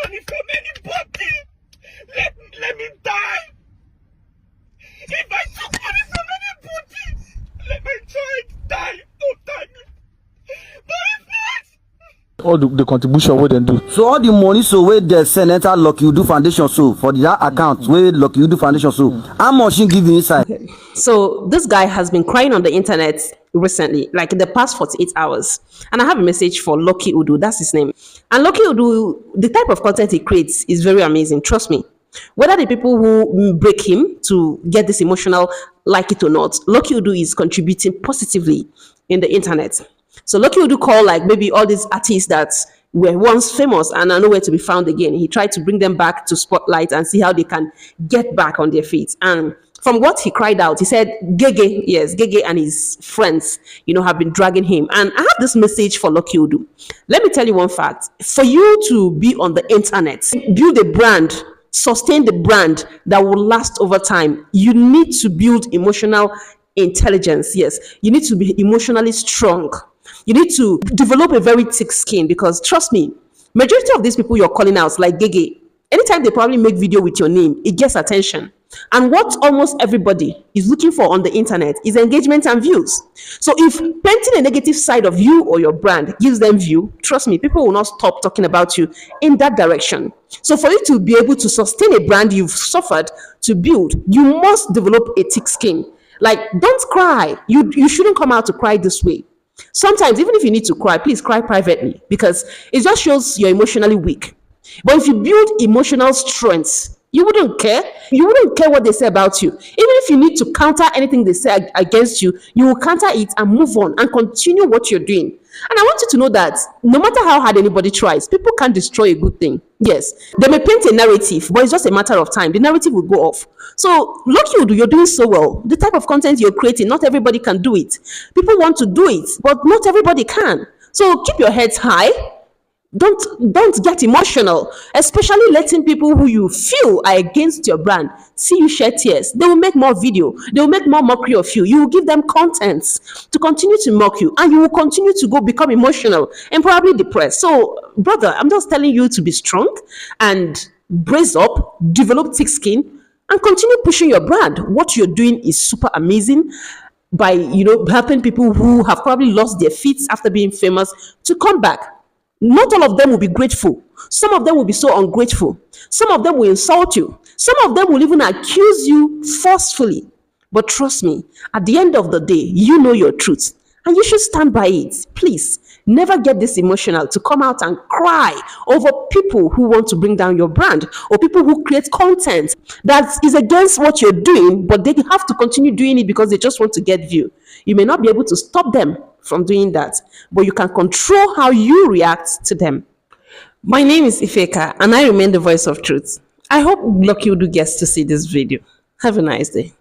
money from anybody. Let me die. If I took money from anybody, let my child die. Don't die me. But if not, all the contribution wey dem do. So all the money so wey dey send enter Lucky Udu Foundation so for that account wey Lucky Udu Foundation so how much he give you inside? So this guy has been crying on the internet recently, like in the past 48 hours. And I have a message for Lucky Udu, that's his name. And Lucky Udu, the type of content he creates is very amazing, trust me. Whether the people who break him to get this emotional like it or not, Lucky Udu is contributing positively in the internet. So Lucky Udu call like maybe all these artists that were once famous and are nowhere to be found again. He tried to bring them back to spotlight and see how they can get back on their feet. And from what he cried out, he said, Gege, yes, Gege and his friends, have been dragging him. And I have this message for Lucky Udu. Let me tell you one fact. For you to be on the internet, build a brand, sustain the brand that will last over time, you need to build emotional intelligence. Yes, you need to be emotionally strong. You need to develop a very thick skin, because trust me, majority of these people you're calling out, like Gege, anytime they probably make video with your name, it gets attention. And what almost everybody is looking for on the internet is engagement and views. So if painting a negative side of you or your brand gives them view, trust me, people will not stop talking about you in that direction. So for you to be able to sustain a brand you've suffered to build, you must develop a thick skin. Like, don't cry. You shouldn't come out to cry this way. Sometimes, even if you need to cry, please cry privately, because it just shows you're emotionally weak. But if you build emotional strength, you wouldn't care. You wouldn't care what they say about you. Even if you need to counter anything they say against you, you will counter it and move on and continue what you're doing. And I want you to know that no matter how hard anybody tries, people can't destroy a good thing. Yes, they may paint a narrative, but it's just a matter of time. The narrative will go off. So, Lucky Udu, you're doing so well. The type of content you're creating, not everybody can do it. People want to do it, but not everybody can. So keep your heads high. Don't get emotional, especially letting people who you feel are against your brand see you shed tears. They will make more video. They will make more mockery of you. You will give them contents to continue to mock you, and you will continue to become emotional and probably depressed. So, brother, I'm just telling you to be strong and brace up, develop thick skin, and continue pushing your brand. What you're doing is super amazing by, helping people who have probably lost their feet after being famous to come back. Not all of them will be grateful. Some of them will be so ungrateful. Some of them will insult you. Some of them will even accuse you forcefully. But trust me, at the end of the day, you know your truth, and you should stand by it. Please, never get this emotional to come out and cry over people who want to bring down your brand, or people who create content that is against what you're doing, but they have to continue doing it because they just want to get view. You may not be able to stop them from doing that, but you can control how you react to them. My name is Ifeka, and I remain the voice of truth. I hope Lucky Udu gets to see this video. Have a nice day.